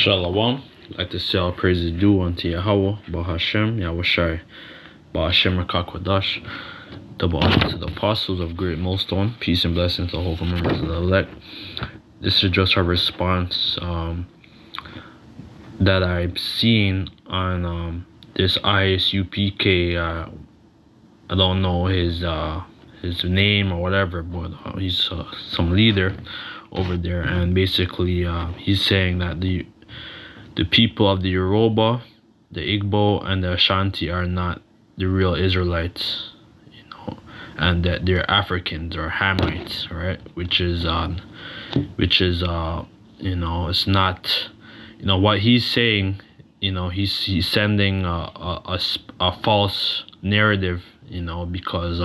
Shalom. I'd like to say all praises due unto Yahweh, Bahashem, Yahushai, Bahashem Rakakwadash. Double honor to the apostles of Great Millstone. Peace and blessings to the whole members of the elect. This is just a response that I've seen on this ISUPK. I don't know his name or whatever, but he's some leader over there, and basically he's saying that the people of the Yoruba, the Igbo, and the Ashanti are not the real Israelites, and that they're Africans or Hamites, right? Which is it's not, what he's saying. He's sending a false narrative, because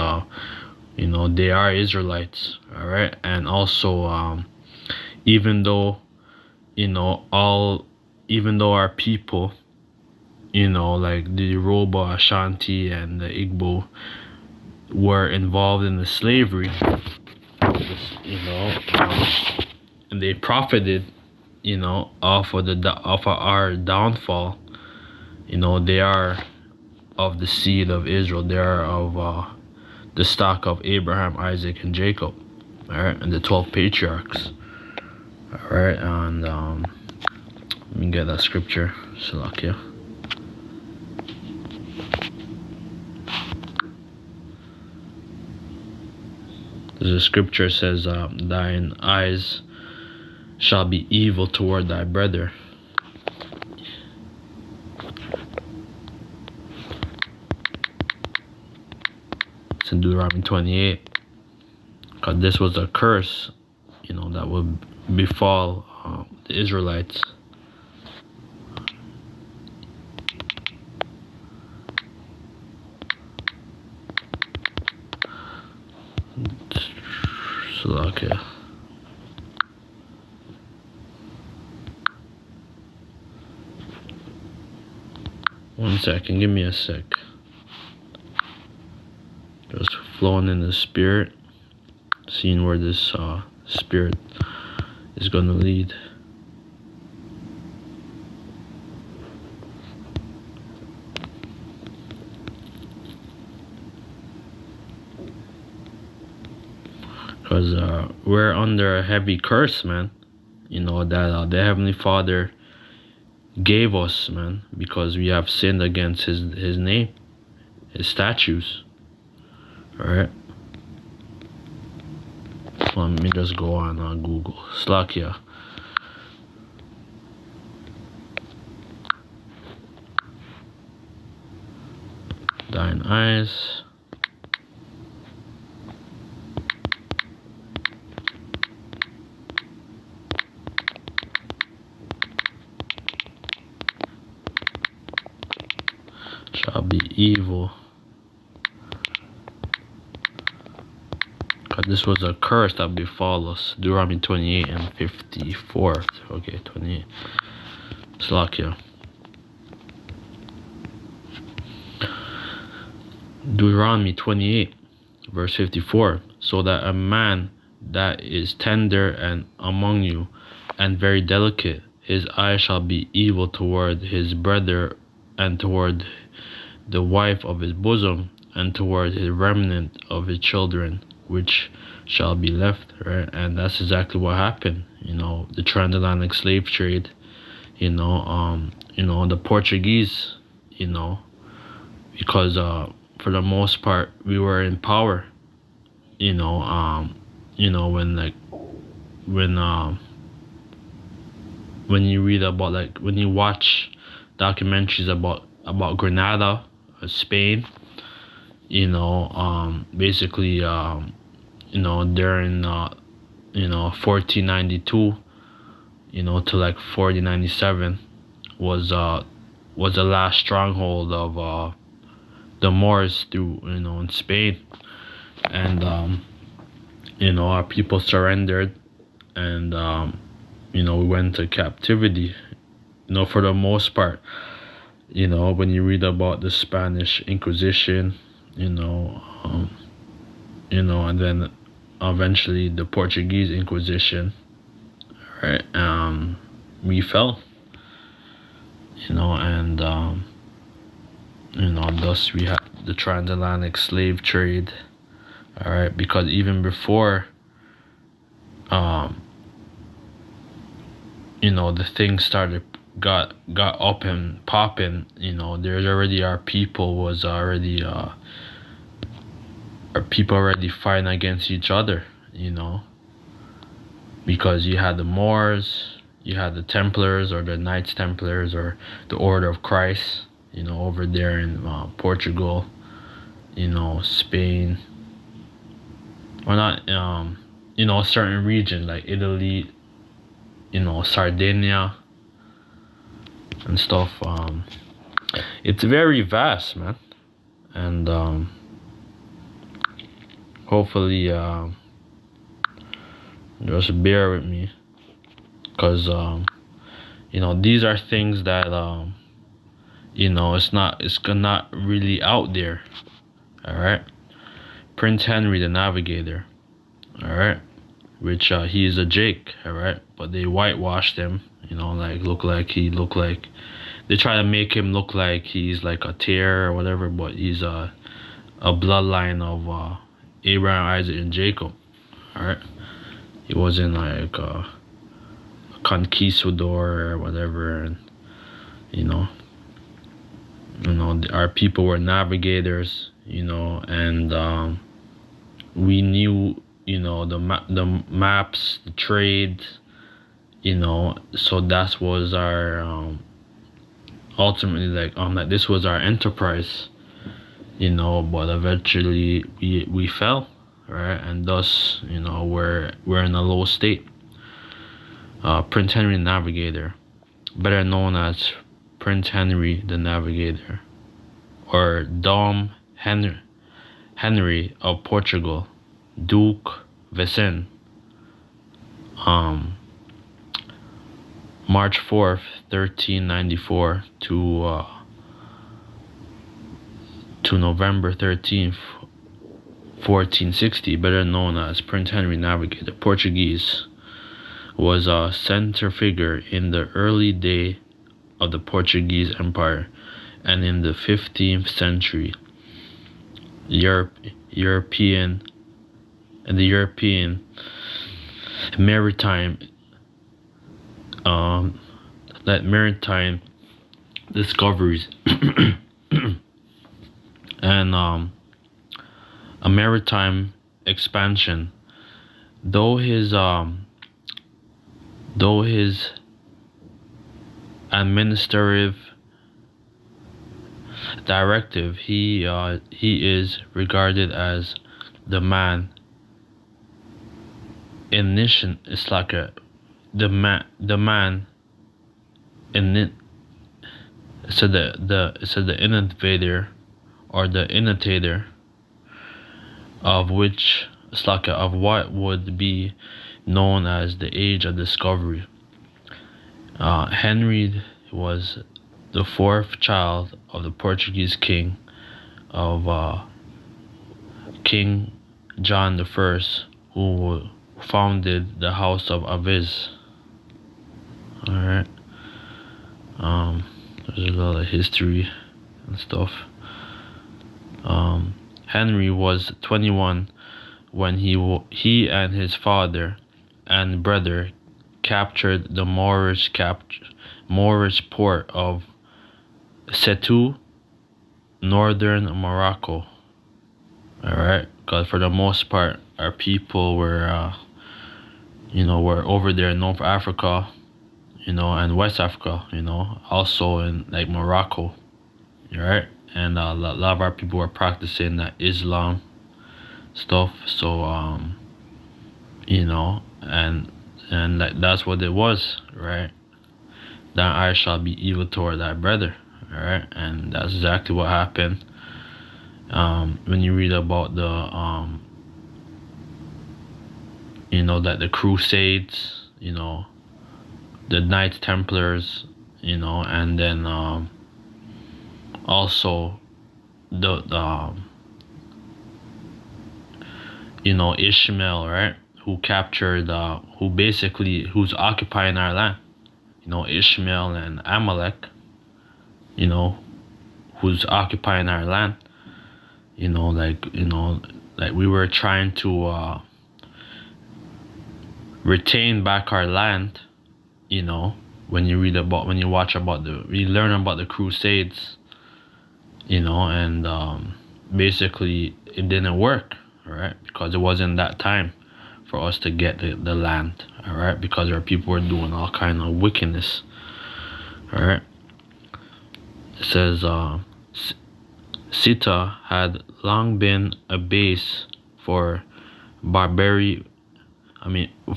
they are Israelites, all right, and also even though our people, like the Yoruba, Ashanti, and the Igbo, were involved in the slavery, and they profited, off of our downfall. They are of the seed of Israel. They are of the stock of Abraham, Isaac, and Jacob, all right, and the 12 patriarchs, all right. And let me get that scripture. Salakia. The scripture says, thine eyes shall be evil toward thy brother. It's in Deuteronomy 28. Because this was a curse, that would befall the Israelites. Okay. One second, give me a sec. Just flowing in the spirit, seeing where this spirit is going to lead. Because we're under a heavy curse, man. That the Heavenly Father gave us, man, because we have sinned against His name, His statutes. Alright? Let me just go on Google. Slakia. Thine eyes shall be evil. God, this was a curse that befall us. Deuteronomy 28 and 54. Okay, 28. Slakia. Deuteronomy 28, verse 54. So that a man that is tender and among you, and very delicate, his eye shall be evil toward his brother, and toward the wife of his bosom, and toward his remnant of his children, which shall be left, right? And that's exactly what happened. The transatlantic slave trade, the Portuguese, because for the most part we were in power, when you read about, when you watch documentaries about Grenada, Spain, basically during 1492 to like 1497 was the last stronghold of the Moors through in Spain, and our people surrendered, and we went into captivity, for the most part. When you read about the Spanish Inquisition, and then eventually the Portuguese Inquisition, right? We fell, and thus we have the transatlantic slave trade. All right, because even before the thing started got up and popping, there's already our people already fighting against each other, because you had the Moors, you had the Templars or the Knights Templars or the Order of Christ, over there in Portugal, Spain, or not, a certain region like Italy, Sardinia and stuff. It's very vast, man, and hopefully just bear with me, because these are things that it's not really out there. All right, Prince Henry the Navigator, all right, which he is a Jake, all right, but they whitewashed him, they try to make him look like he's like a tear or whatever, but he's a bloodline of Abraham, Isaac, and Jacob. All right, he wasn't like a conquistador or whatever, and our people were navigators, and we knew, the maps, the trade, so that was our ultimately, like this was our enterprise, but eventually we fell, right, and thus we're in a low state. Prince Henry the Navigator, better known as Prince Henry the Navigator, or Dom Henry of Portugal, Duke Vicente, March 4th, 1394 to November 13th, 1460, better known as Prince Henry Navigator, Portuguese, was a center figure in the early day of the Portuguese Empire, and in the 15th century, European maritime discoveries and a maritime expansion. Though his administrative directive, he is regarded as the man initiation. It's like the man in it. So the innovator or the innovator of which it's like of what would be known as the age of discovery. Henry was the fourth child of the Portuguese king of King John I, who founded the House of Aviz. All right. There's a lot of history and stuff. Henry was 21 when he and his father and brother captured the Moorish port of Setu, northern Morocco. All right, because for the most part, our people were, were over there in North Africa, and West Africa, also in like Morocco, all right, and a lot of our people were practicing that Islam stuff. So, and like that's what it was, right? That I shall be evil toward thy brother, all right, and that's exactly what happened. When you read about the that the Crusades, the Knights Templars, and then also the Ishmael, right, who captured who's occupying our land, Ishmael and Amalek, you know, who's occupying our land. Like we were trying to retain back our land. When you learn about the Crusades, and basically it didn't work, all right, because it wasn't that time for us to get the land, all right, because our people were doing all kind of wickedness, all right. It says Sita had long been a base for Barbary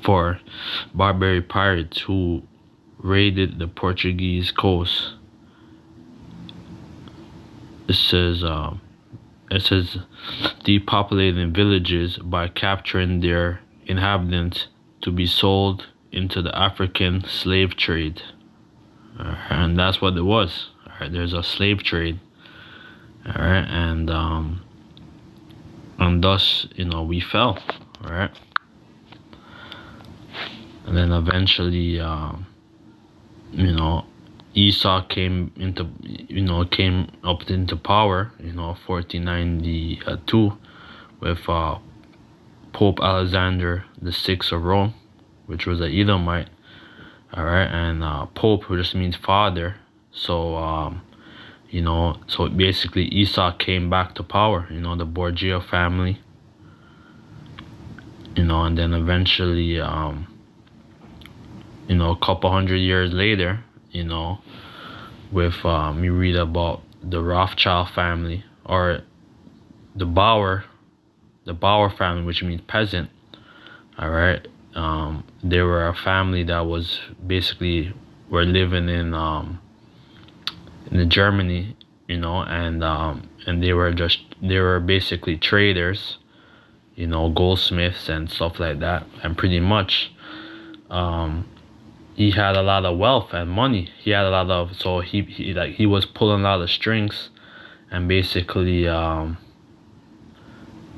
for Barbary pirates who raided the Portuguese coast. It says depopulating villages by capturing their inhabitants to be sold into the African slave trade. And that's what it was. All right, there's a slave trade. All right, and thus we fell. All right, and then eventually Esau came up into power, 1492, with Pope Alexander VI of Rome, which was an Edomite. All right, and Pope, who just means father. So so basically Esau came back to power. The Borgia family. And then eventually, a couple hundred years later, with you read about the Rothschild family, or the Bauer family, which means peasant. All right, they were a family that was basically were living in Germany, and they were basically traders, goldsmiths and stuff like that, and pretty much he had a lot of wealth and money. He had a lot of, so he was pulling a lot of strings, and basically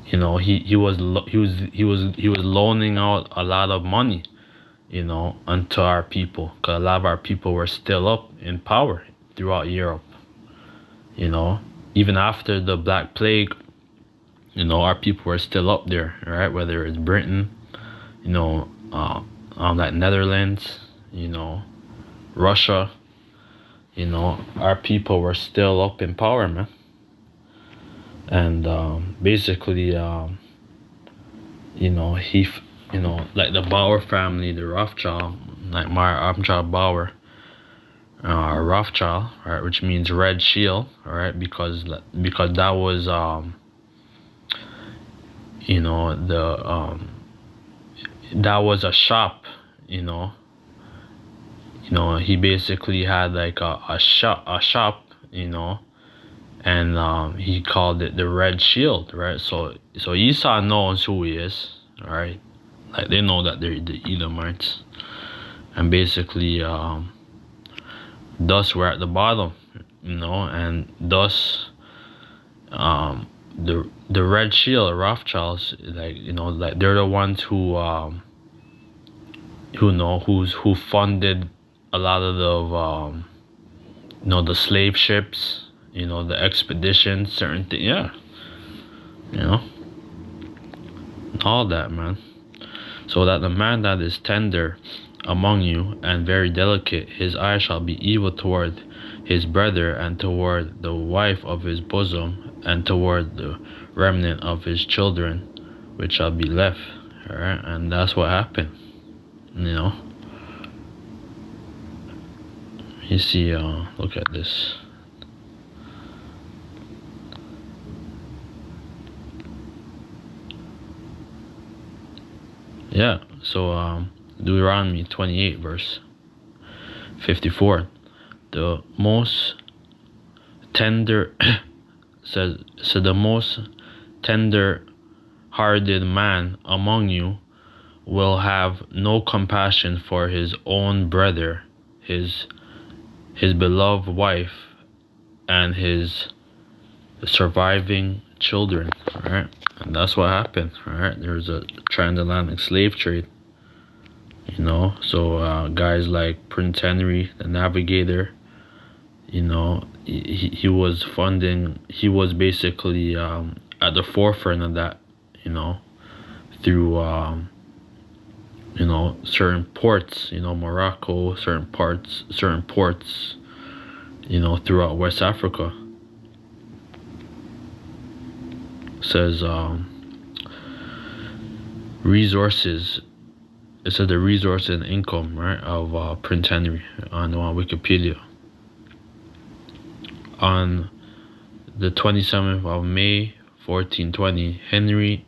he was loaning out a lot of money, unto our people, because a lot of our people were still up in power throughout Europe. Even after the Black Plague, our people were still up there, right? Whether it's Britain, like Netherlands, Russia, our people were still up in power, man. And basically, like the Bauer family, the Rothschild, like Rothschild Bauer, Rothschild, right, which means red shield, all right, because that was that was a shop, he basically had like a shop, and he called it the Red Shield, right? So Esau knows who he is, all right, like they know that they're the Edomites, and basically thus we're at the bottom, and thus the Red Shield, Rothschilds, like they're the ones who funded a lot of the slave ships, the expeditions, certain things, yeah, all that, man. So that the man that is tender among you and very delicate, his eye shall be evil toward his brother, and toward the wife of his bosom, and toward the remnant of his children, which shall be left. All right, and that's what happened. You see, look at this. Yeah, so Deuteronomy 28 verse 54. The most tender says, so the most tender hearted man among you will have no compassion for his own brother, his beloved wife, and his surviving children. All right, and that's what happened. All right, there's a transatlantic slave trade. So guys like Prince Henry, the Navigator, You know, he was funding. He was basically at the forefront of that. You know, through certain ports. You know, Morocco, certain ports. You know, throughout West Africa. Says resources. It says the resource and income, right, of Prince Henry on Wikipedia. On the 27th of May, 1420, Henry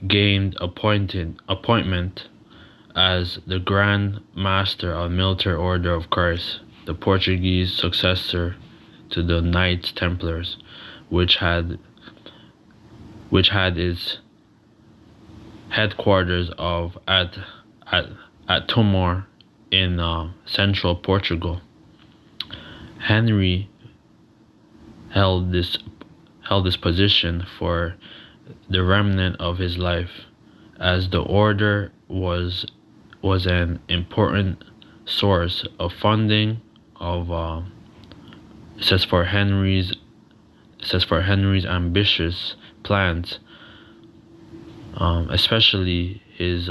gained appointment as the Grand Master of Military Order of Christ, the Portuguese successor to the Knights Templars, which had its headquarters at Timor in central Portugal. Henry held this position for the remnant of his life, as the order was an important source of funding of it says for Henry's ambitious plans, especially his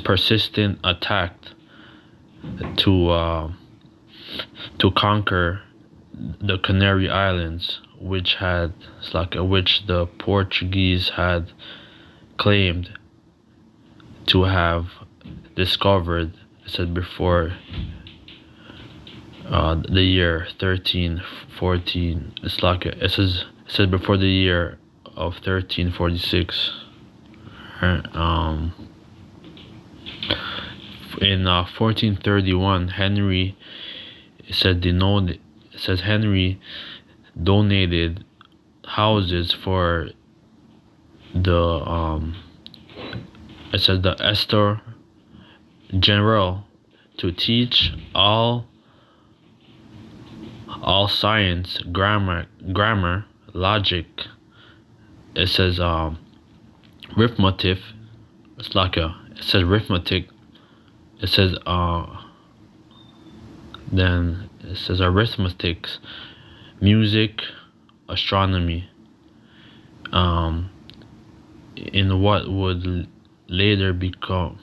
persistent attack to conquer the Canary Islands, which the Portuguese had claimed to have discovered. It said before the year 1314. It says before the year of 1346. Right? In 1431, Henry Henry donated houses for the Esther General to teach all science, grammar, logic. It says arithmetic. It says arithmetic. It says then it says arithmetic, music, astronomy. In what would later become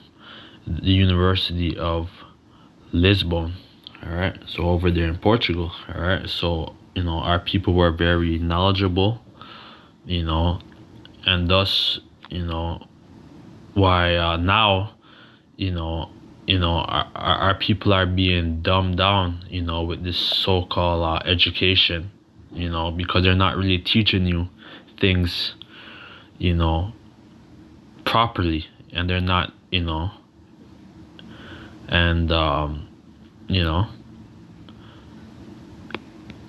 the University of Lisbon. All right, so over there in Portugal. All right, so our people were very knowledgeable, and thus why now our people are being dumbed down with this so-called education, because they're not really teaching you things properly, and they're not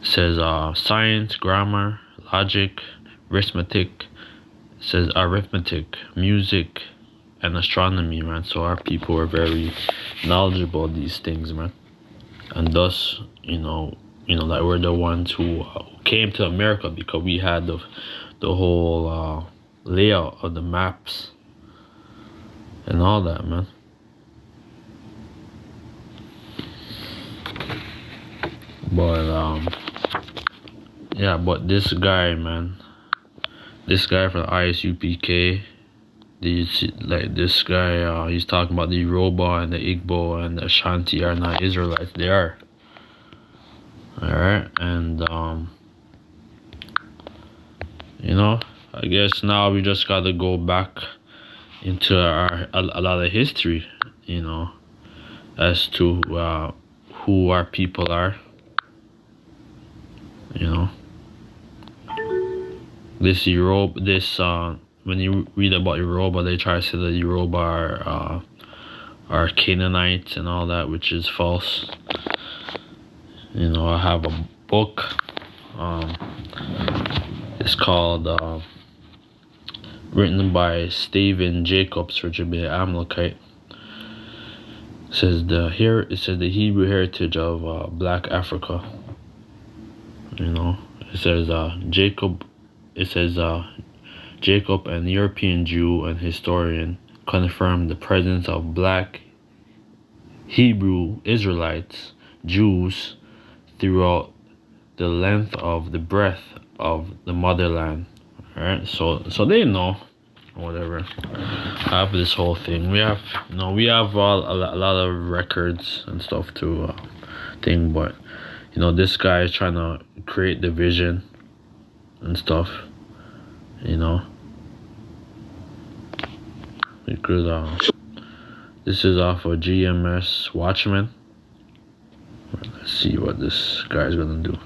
says science, grammar, logic, arithmetic. Says arithmetic, music, and astronomy, man. So our people were very knowledgeable of these things, man. And thus, that we're the ones who came to America, because we had the whole layout of the maps and all that, man. But but this guy, man, this guy from ISUPK, this guy, he's talking about the Yoruba and the Igbo and the Ashanti are not Israelites. They are. Alright, and I guess now we just gotta go back into a lot of history, as to who our people are. When you read about Yoruba, they try to say that Yoruba are Canaanites and all that, which is false. I have a book. It's called written by Stephen Jacobs for Jabir Amalekite. It says the Hebrew heritage of Black Africa. It says Jacob. It says Jacob, an European Jew and historian, confirmed the presence of Black Hebrew Israelites Jews throughout the length of the breadth of the motherland. All right, so they know, whatever. Have this whole thing. We have a lot of records and stuff to thing, but this guy is trying to create division and stuff. We could this is off of GMS Watchmen. Let's see what this guy's gonna do.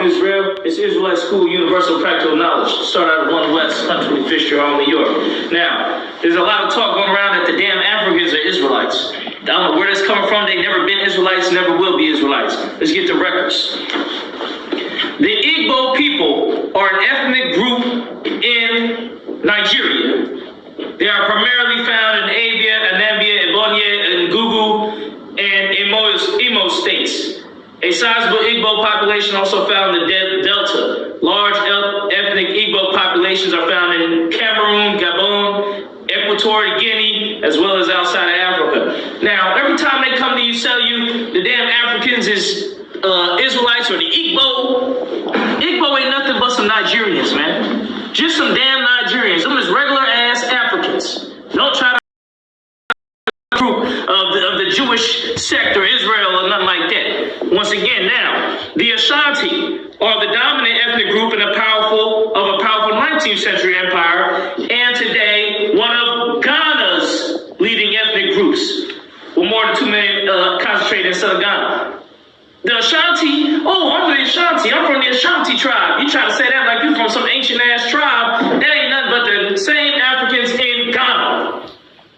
Israel, it's Israelite School, Universal Practical Knowledge. Start out of 1 West, Hunter Fisher, on New York. Now, there's a lot of talk going around that the damn Africans are Israelites. I don't know where that's coming from. They never been Israelites, never will be Israelites. Let's get the records. The Igbo people are an ethnic group in Nigeria. They are primarily found in Abia, Anambra, Ebonyi, Ngugu, and Imo states. A sizable Igbo population also found in the Delta. Large ethnic Igbo populations are found in Cameroon, Gabon, Equatorial Guinea, as well as outside of Africa. Now, every time they come to you, tell you the damn Africans is Israelites or the Igbo. Igbo ain't nothing but some Nigerians, man. Just some damn Nigerians. Them is regular ass Africans. Don't try to group of the Jewish sector, Israel, or nothing like that. Once again, now, the Ashanti are the dominant ethnic group in a powerful 19th century empire, and today one of Ghana's leading ethnic groups, with more than 2 million concentrated in southern Ghana. The Ashanti, I'm the Ashanti. I'm from the Ashanti tribe. You try to say that like you from some ancient ass tribe. That ain't nothing but the same Africans in Ghana.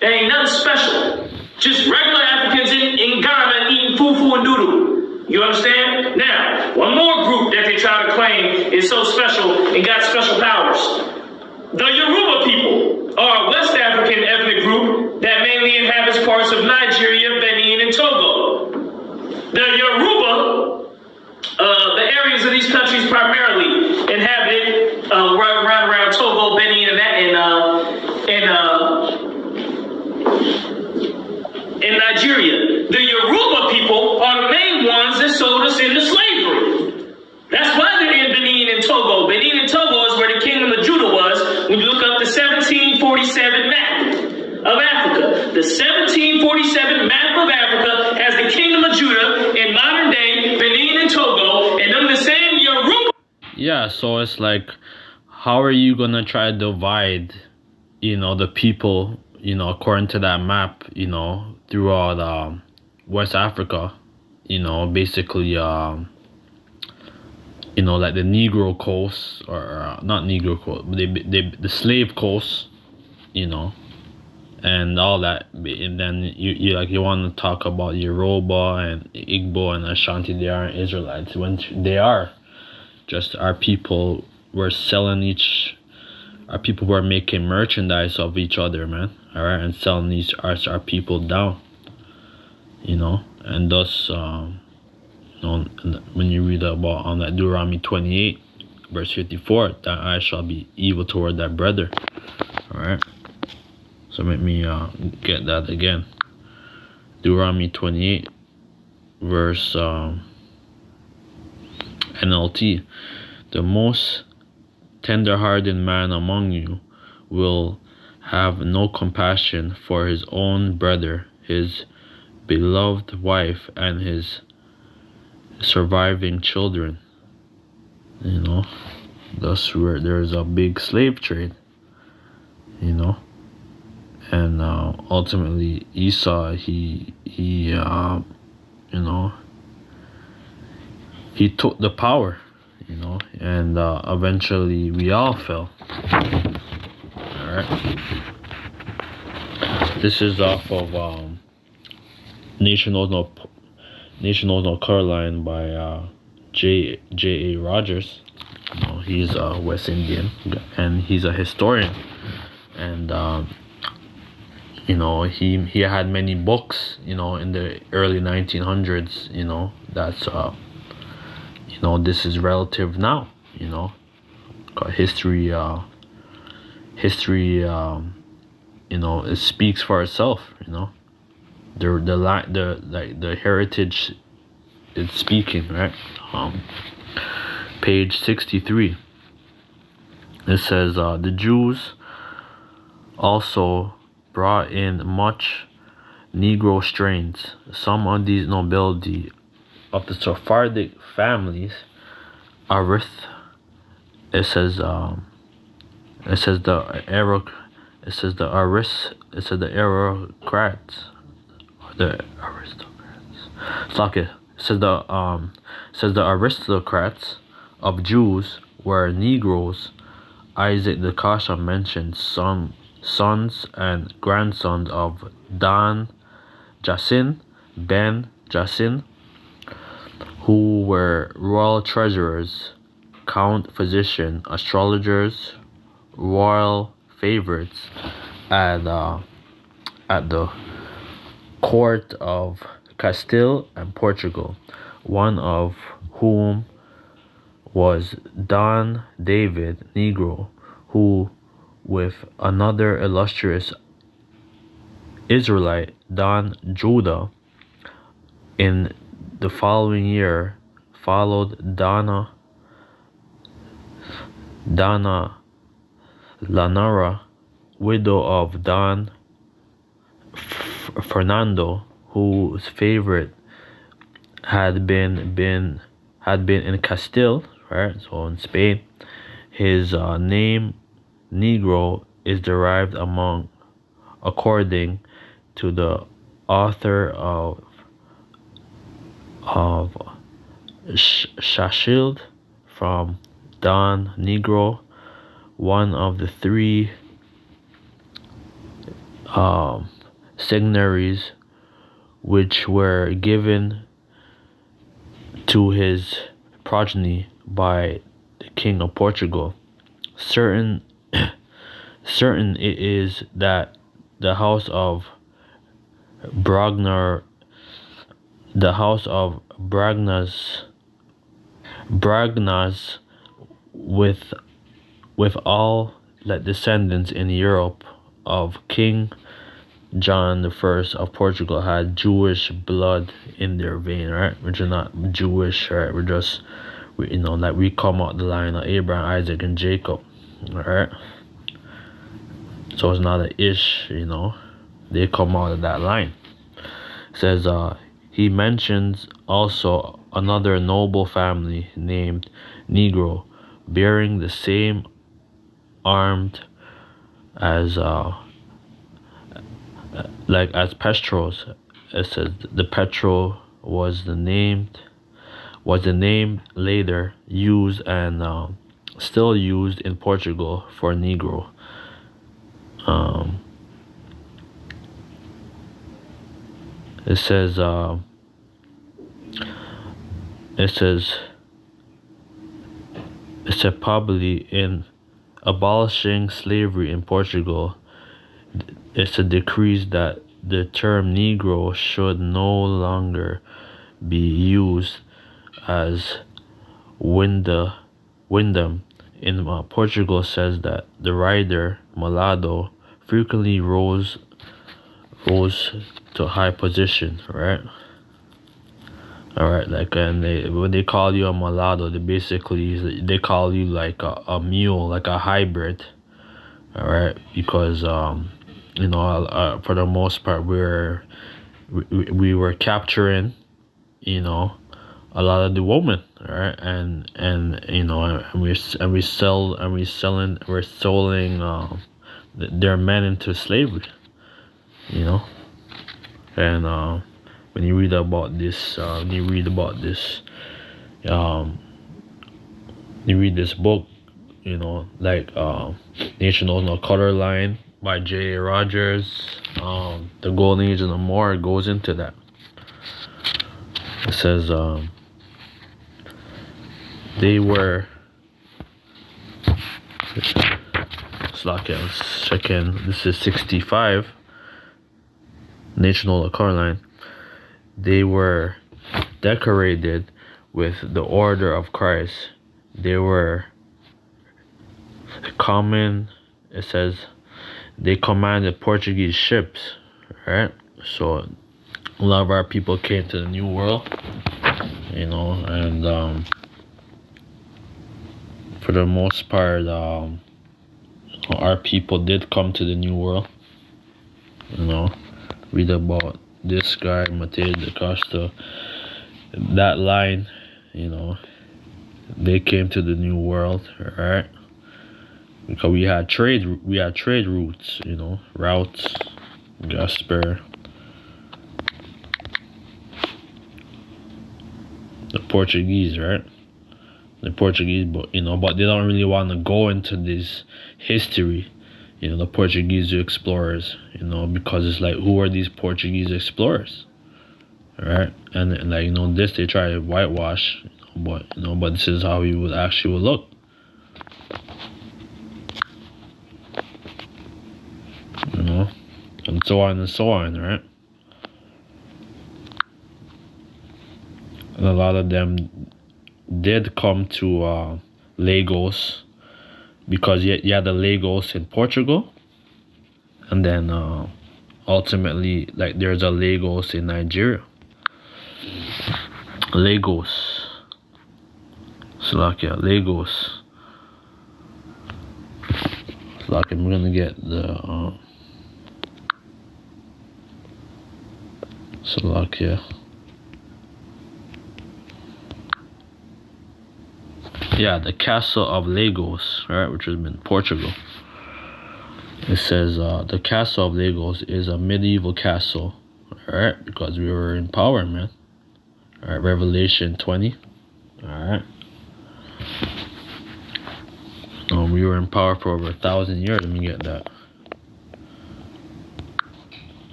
That ain't nothing special. Just regular Africans in Ghana eating fufu and doodle. You understand? Now, one more group that they try to claim is so special and got special powers. The Yoruba people are a West African ethnic group that mainly inhabits parts of Nigeria, Benin, and Togo. The Yoruba, the areas of these countries primarily inhabited around Togo, Benin, and Nigeria. The Yoruba people are the main ones that sold us into slavery. That's why they're in Benin and Togo. Benin and Togo is where the Kingdom of Judah was when you look up the 1747 map of Africa. The 1747 map of Africa has the Kingdom of Judah in modern day Benin and Togo, and them the same Yoruba. Yeah, so it's like, how are you gonna try to divide, the people, according to that map, throughout West Africa, basically, like the Negro coast, or not Negro coast, but the slave coast, and all that. And then you want to talk about Yoruba and Igbo and Ashanti. They aren't Israelites, when they are. Just our people were our people were making merchandise of each other, man. All right, and selling our people down, and thus when you read about on that Deuteronomy 28 verse 54, that I shall be evil toward thy brother. All right, so let me get that again. Deuteronomy 28 verse NLT. The most tender-hearted man among you will have no compassion for his own brother, his beloved wife, and his surviving children. Thus where there's a big slave trade, and ultimately Esau, he took the power, and eventually we all fell. Alright, this is off of Nation Knows No Caroline by J.A. Rogers. He's a West Indian and he's a historian, and he had many books, in the early 1900s, that's this is relative now, history, it speaks for itself, the heritage it's speaking, right? Page 63. It says the Jews also brought in much Negro strains. Some of these nobility of the Sephardic families it says the aristocrats. The aristocrats. It says the aristocrats of Jews were Negroes. Isaac the Kasha mentioned some sons and grandsons of Dan Jassin, Ben Jassin, who were royal treasurers, count physician, astrologers, royal favorites at the court of Castile and Portugal, one of whom was Don David Negro, who, with another illustrious Israelite, Don Judah, in the following year followed Donna Lanara, widow of Don Fernando, whose favorite had been in Castile, right? So in Spain, his name Negro is derived according to the author of Shashild, from Don Negro, one of the three signaries which were given to his progeny by the King of Portugal. Certain it is that the house of Bragnas with all the descendants in Europe of King John I of Portugal had Jewish blood in their vein, right? We're just not Jewish, right? We come out the line of Abraham, Isaac, and Jacob, right? So it's not an ish, they come out of that line. It says he mentions also another noble family named Negro, bearing the same armed as Petros. It says the Petro was the name later used and still used in Portugal for Negro. It said probably in abolishing slavery in Portugal, it's a decree that the term Negro should no longer be used as Wyndham in Portugal. Says that the writer mulatto frequently rose to high position, right? All right, when they call you a mulatto, they call you like a mule, like a hybrid. All right, because for the most part we were capturing, a lot of the women, all right, and we're selling their men into slavery, and when you read about this, you read this book, Nation Knows No Color Line by J.A. Rogers, The Golden Age and the More, it goes into that. It says they were, let's check in, this is 65, Nation Knows No Color Line. They were decorated with the Order of Christ. They were common. It says they commanded Portuguese ships, right? So a lot of our people came to the New World you know, and for the most part, our people did come to the New World. You know, read about this guy, Mateo da Costa, that line, you know, they came to the New World, alright? Because we had trade routes, you know, Gasper, the Portuguese, right? The Portuguese, but they don't really want to go into this history, you know, the Portuguese explorers, you know, because it's like, who are these Portuguese explorers, all right? And like, you know, this they try to whitewash, but this is how he would actually look, you know, and so on, right? And a lot of them did come to Lagos, because you had the Lagos in Portugal, and then ultimately, like, there's a Lagos in Nigeria. Lagos. Lagos. I'm gonna get the Slovakia. Yeah, the castle of Lagos, right, which has been Portugal. It says the castle of Lagos is a medieval castle, alright, because we were in power, man. Alright, Revelation 20. Alright. We were in power for over 1,000 years. Let me get that.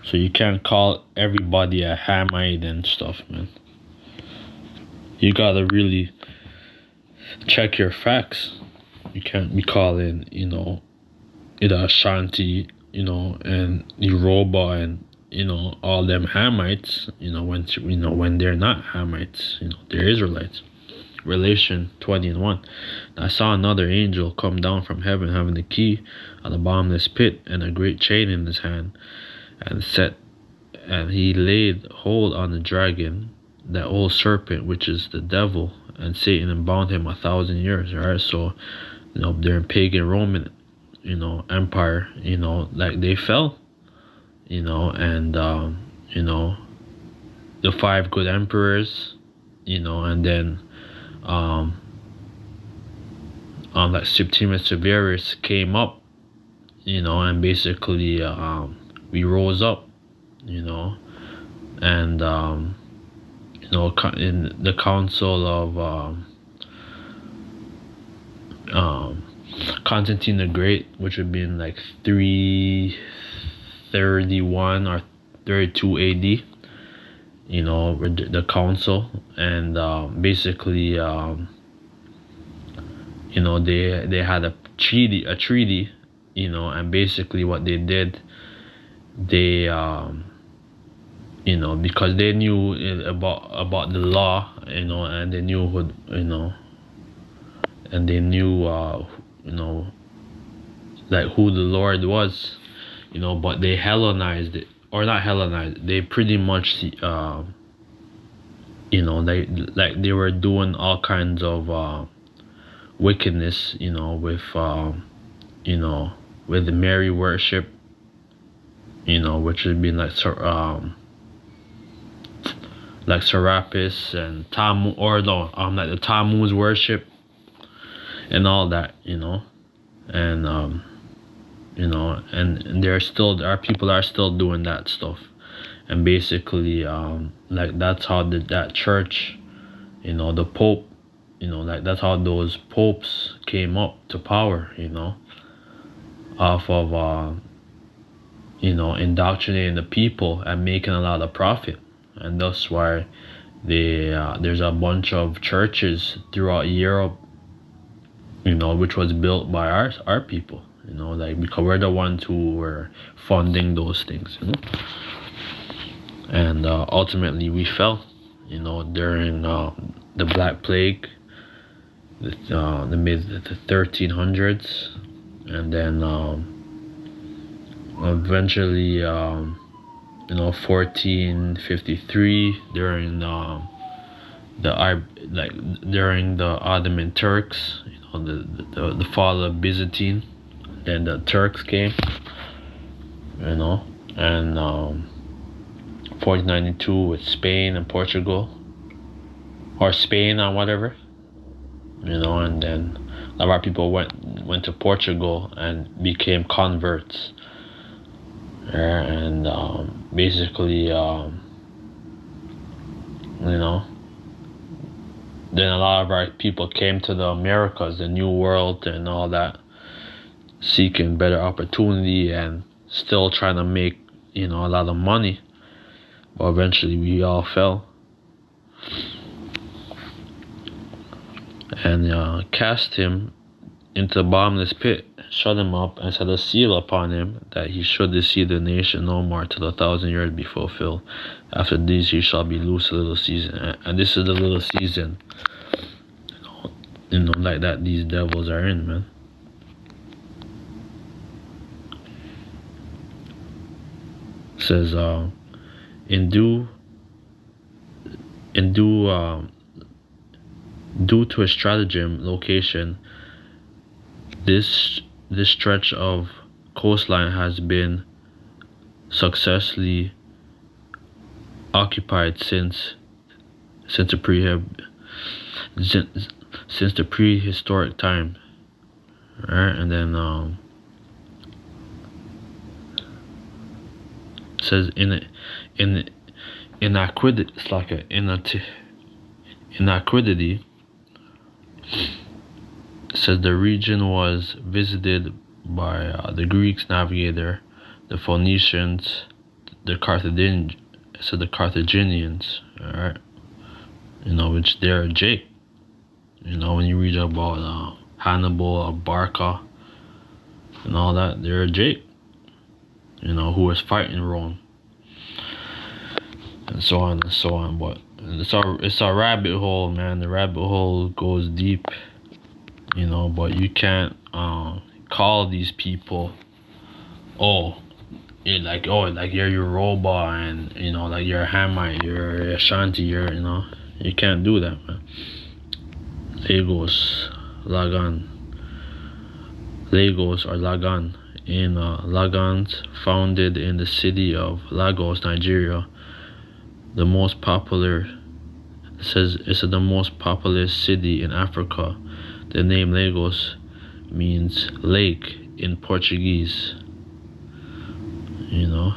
So you can't call everybody a Hamite and stuff, man. You gotta really check your facts. You can't be calling, you know, either Ashanti, you know, and Yoruba and, you know, all them Hamites, you know, when they're not Hamites, you know, they're Israelites. Revelation 20:1. I saw another angel come down from heaven, having the key of the bottomless pit and a great chain in his hand, and he laid hold on the dragon, that old serpent, which is the devil and Satan, and bound him 1,000 years. All right, so, you know, they're in pagan Roman, you know, empire, you know, like they fell, you know, and you know, the 5 good emperors, you know, and then like Septimus Severus came up, you know, and basically we rose up, you know, and you know, in the council of Constantine the Great, which would be in like 331 or 32 AD, you know, the council, and basically you know, they had a treaty, you know, and basically what they did, they you know, because they knew about the law, you know, and they knew who, you know, and they knew you know, like who the Lord was, you know, but they Hellenized it, or not Hellenized, they pretty much you know, they were doing all kinds of wickedness, you know, with you know, with the Mary worship, you know, which would be like Serapis and Tammuz, or no, like the Tammuz worship and all that, you know, and you know, and our people are still doing that stuff, and basically like that's how that church, you know, the Pope, you know, like that's how those popes came up to power, you know, off of you know, indoctrinating the people and making a lot of profit. And that's why there's a bunch of churches throughout Europe, you know, which was built by our people, you know, like, because we're the ones who were funding those things, you know. And ultimately we fell, you know, during the Black Plague, the mid 1300s, and then eventually 1453 during during the Ottoman Turks, the fall of Byzantine. Then the Turks came, and 1492 with Spain and Portugal, or Spain or whatever, and then a lot of people went to Portugal and became converts, and basically, then a lot of our people came to the Americas, the New World, and all that, seeking better opportunity and still trying to make a lot of money. But eventually, we all fell and cast him into the bottomless pit, shut him up, and set a seal upon him that he should deceive the nation no more till 1,000 years be fulfilled. After these he shall be loose a little season. And this is the little season, like that these devils are in, man. It says, due to a stratagem location, this stretch of coastline has been successfully occupied since the prehistoric time. Alright, and then it says inaquidity. Says the region was visited by the Greeks, Navigator, the Phoenicians, the Carthaginians, alright, which they're Jake. When you read about Hannibal, Barca, and all that, they're Jake, who was fighting Rome, and so on and so on. But it's a rabbit hole, man. The rabbit hole goes deep. But you can't call these people, like you're Yoruba, and like you're a Hamite, you're Ashanti, you can't do that, man. Lagos or Lagan in Lagans, founded in the city of Lagos, Nigeria. The most popular, says it's the most populous city in Africa. The name Lagos means lake in Portuguese,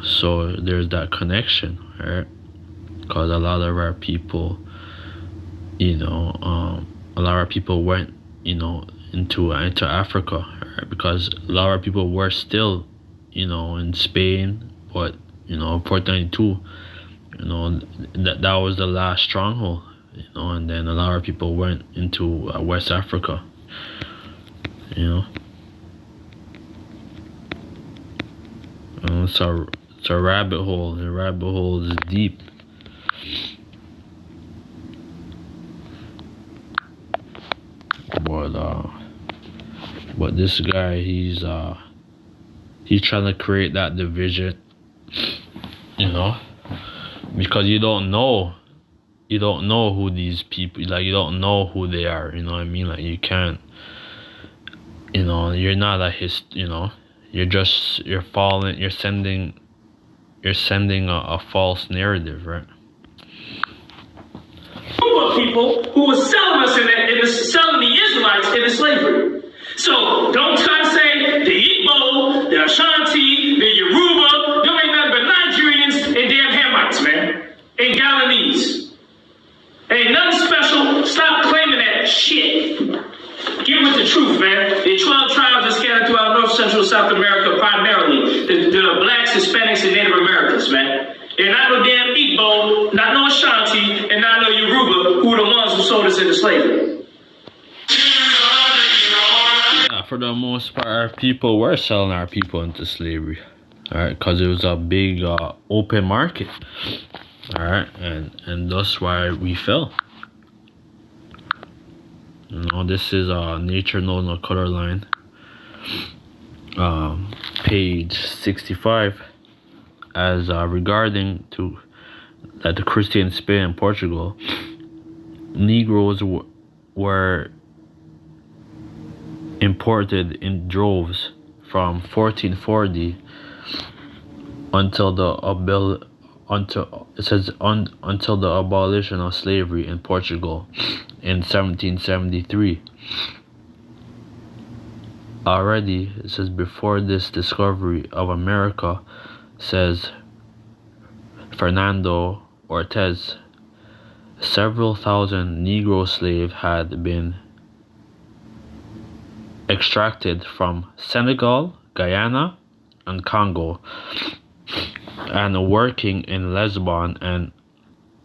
so there's that connection, right? Because a lot of our people, went, into Africa, right? Because a lot of our people were still, in Spain, but 1492, that was the last stronghold. And then a lot of people went into West Africa, It's a rabbit hole. The rabbit hole is deep. But this guy, he's trying to create that division, because you don't know who these people, like, you don't know who they are, what I mean? Like, you can't, you're not a you're sending a false narrative, right? People who were selling us selling the Israelites into slavery. So don't try to say the Igbo, the Ashanti, the Yoruba, them ain't nothing but Nigerians and damn Hamites, man. And Guyanese. Ain't nothing special. Stop claiming that shit. Get with the truth, man. The 12 tribes are scattered throughout North Central South America, primarily the blacks, Hispanics, and Native Americans, man. And not no damn Igbo, not no Ashanti, and not no Yoruba, who are the ones who sold us into slavery. Yeah, for the most part, our people were selling our people into slavery, all right, because it was a big open market, all right, and that's why we fell. This is Nature Knows No Color Line, page 65. as regarding to that the Christian Spain and Portugal, Negroes were imported in droves from 1440 until the abolition of slavery in Portugal in 1773. Already, it says, before this discovery of America, says Fernando Ortiz, several thousand Negro slaves had been extracted from Senegal, Guyana, and Congo, and working in Lisbon and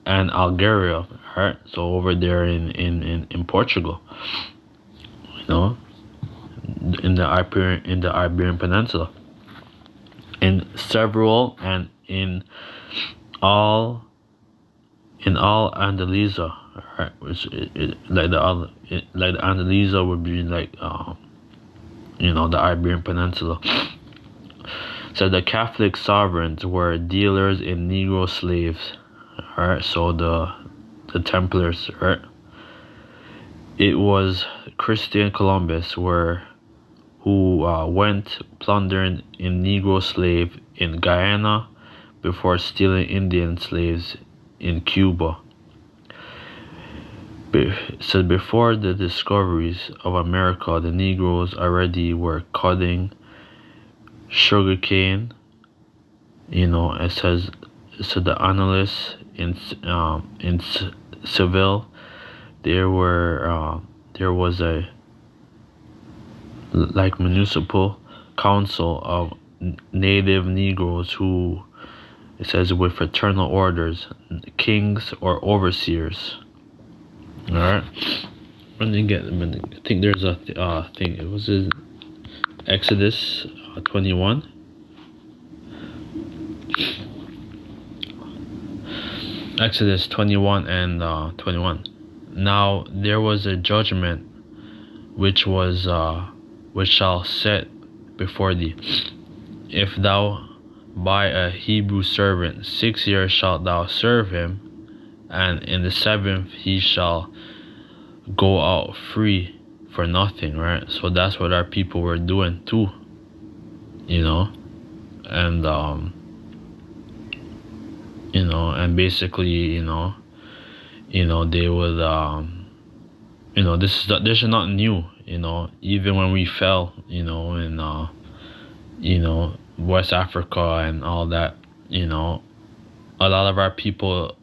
Algeria, right? So over there in Portugal, you know, in the Iberian Peninsula, in several and in all Andalusia, right? Which like the Andalusia would be like you know, the Iberian Peninsula. So the Catholic sovereigns were dealers in Negro slaves, right? So the Templars, right? It was Christian Columbus who went plundering in Negro slave in Guyana before stealing Indian slaves in Cuba. So before the discoveries of America, the Negroes already were cutting sugarcane. You know, it says, so the analysts in Seville, there was a like municipal council of native Negroes who, it says, with fraternal orders, kings or overseers. All right. I think there's a thing. It was in Exodus 21. Exodus 21 and 21. Now there was a judgment which shall set before thee. If thou buy a Hebrew servant, 6 years shalt thou serve him, and in the 7th he shall go out free for nothing, right? So that's what our people were doing too, you know, and you know, and basically, you know, they would, you know, this is not new, you know, even when we fell, you know, in you know, West Africa and all that, you know, a lot of our people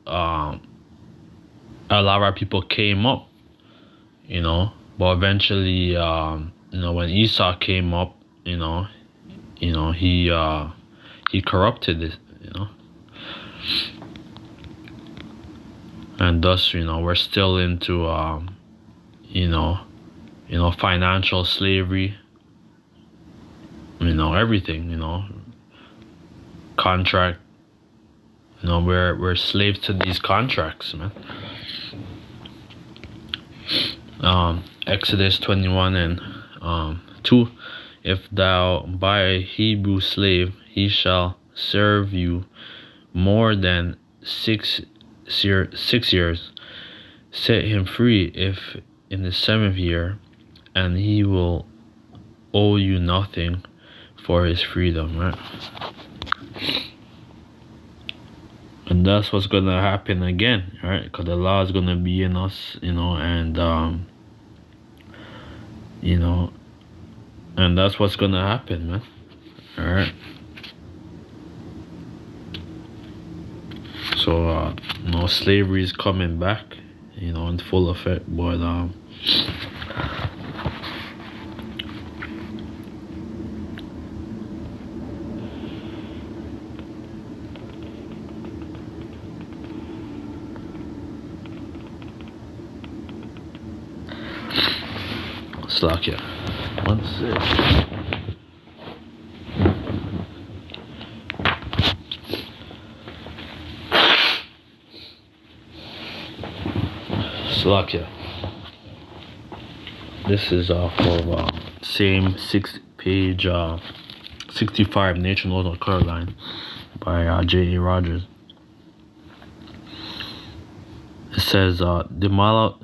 came up, you know, but eventually, you know, when Esau came up, you know, he corrupted it, you know, and thus, you know, we're still into, you know, financial slavery, you know, everything, you know, contract, you know, we're slaves to these contracts, man. Exodus 21 and 2. If thou buy a Hebrew slave, he shall serve you more than 6 years. Set him free if in the 7th year, and he will owe you nothing for his freedom, right? And that's what's gonna happen again, right? Because the law is gonna be in us, you know, and you know, and that's what's gonna happen, man. All right. So you know, slavery is coming back, you know, in full effect, but Slovakia. 1 6. Slovakia. This is for same 6-page 65 National Color Line. by J.A. Rogers. It says the mulatto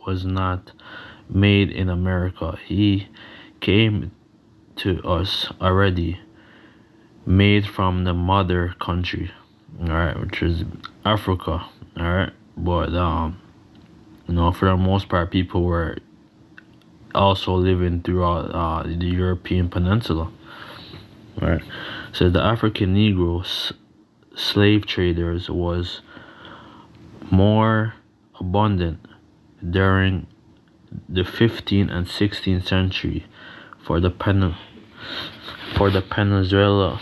was not made in America. He came to us already made from the mother country, all right, which is Africa, all right. But for the most part, people were also living throughout the European peninsula, all right. So the African Negroes slave traders was more abundant during the 15th and 16th century for the peninsula, for the peninsula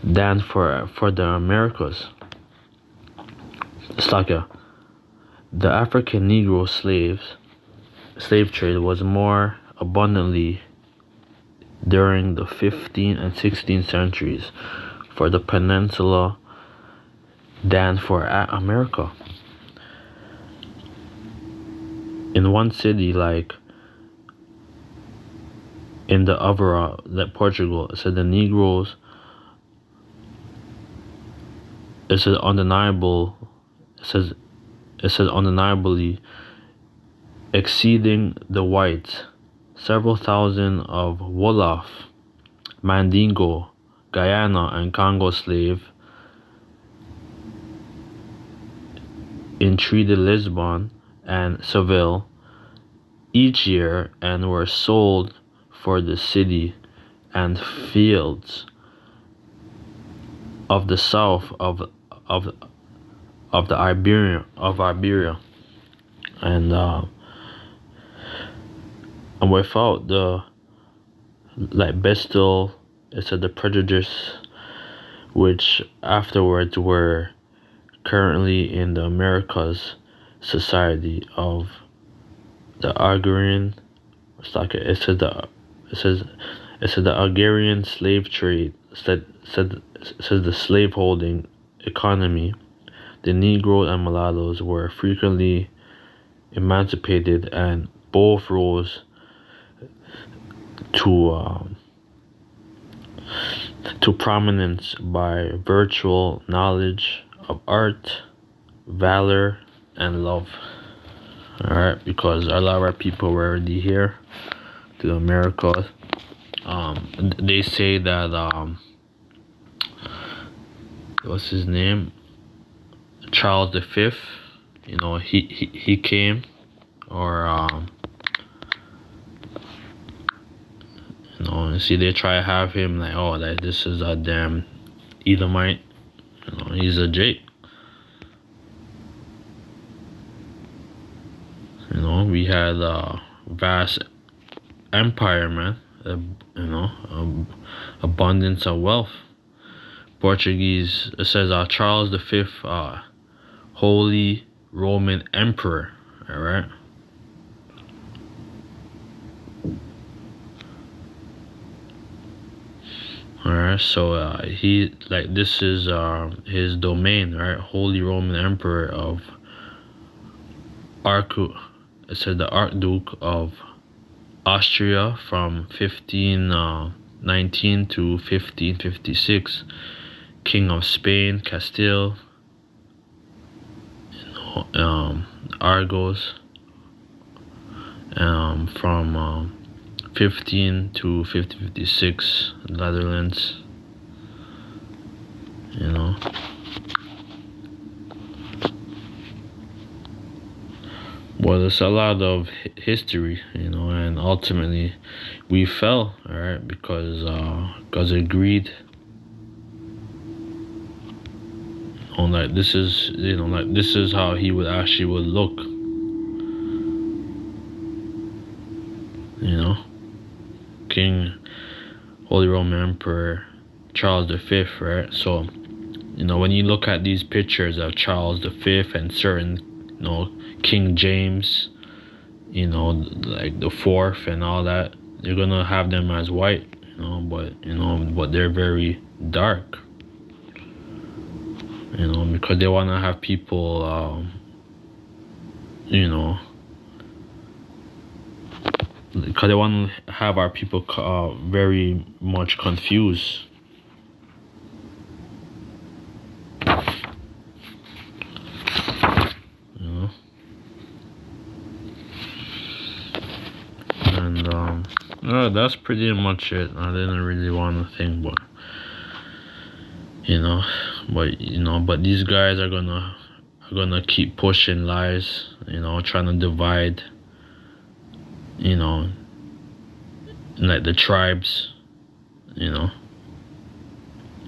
than for the Americas. The African Negro slave trade was more abundantly during the 15th and 16th centuries for the peninsula than for America. In one city, like in the other, like Portugal, it said the Negroes, it says undeniably exceeding the whites. Several thousand of Wolof, Mandingo, Guyana, and Congo slave entreated Lisbon and Seville each year and were sold for the city and fields of the south of the Iberia, and without the bestial, it said the prejudice which afterwards were currently in the Americas society of the agrarian, it said the agrarian slave trade, says the slaveholding economy. The Negro and mulattoes were frequently emancipated, and both rose to prominence by virtual knowledge of art, valor, and love. All right, because a lot of our people were already here to America. They say that what's his name? Charles V. He came, or see, they try to have him like, oh, that this is a damn Edomite. He's a Jake. We had a vast empire, man. Abundance of wealth. Portuguese, it says Charles V, Holy Roman Emperor. All right. Alright, so this is his domain, right? Holy Roman Emperor of it said the Archduke of Austria from 1519 to 1556, King of Spain, Castile, Argos, from 15 to 1556, Netherlands, Well, there's a lot of history, and ultimately we fell, all right, because of greed. This is how he would look, King, Holy Roman Emperor Charles V, right? So, when you look at these pictures of Charles V and certain, King James, like the fourth and all that, you're gonna have them as white, but they're very dark, because they wanna have people, because they want to have our people very much confused. You know, and that's pretty much it. I didn't really want to think, but but these guys are gonna keep pushing lies, trying to divide, like the tribes,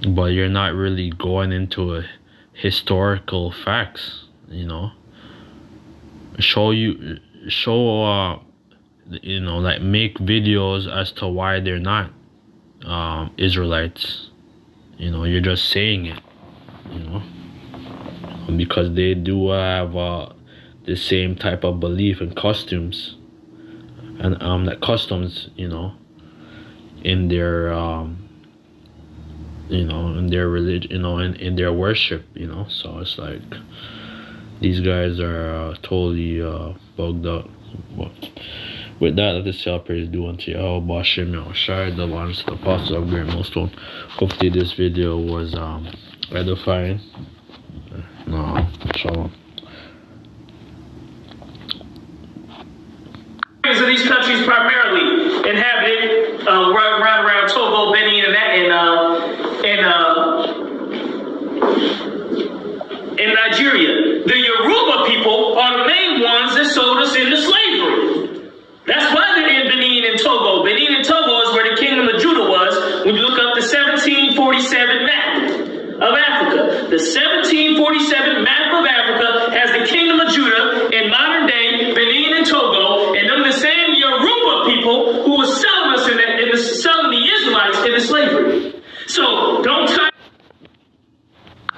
but you're not really going into historical facts, like make videos as to why they're not Israelites. You're just saying it, because they do have the same type of belief and customs, and that customs, in their in their religion, in their worship, so it's like these guys are totally bugged out. But with that, let us say all praise due unto Yahweh, Bashem, Yahushai, the ones, the apostle of great millstone. Hopefully this video was edifying. Shalom. Of these countries primarily inhabited around Togo, Benin, and Nigeria. The Yoruba people are the main ones that sold us into slavery. That's why they're in Benin and Togo. Benin and Togo is where the kingdom of Judah was when you look up the 1747 map of Africa. The 1747 map of Africa has the kingdom of Judah in modern day Benin and Togo, and them the same Yoruba people who were selling us selling the Israelites into slavery. So don't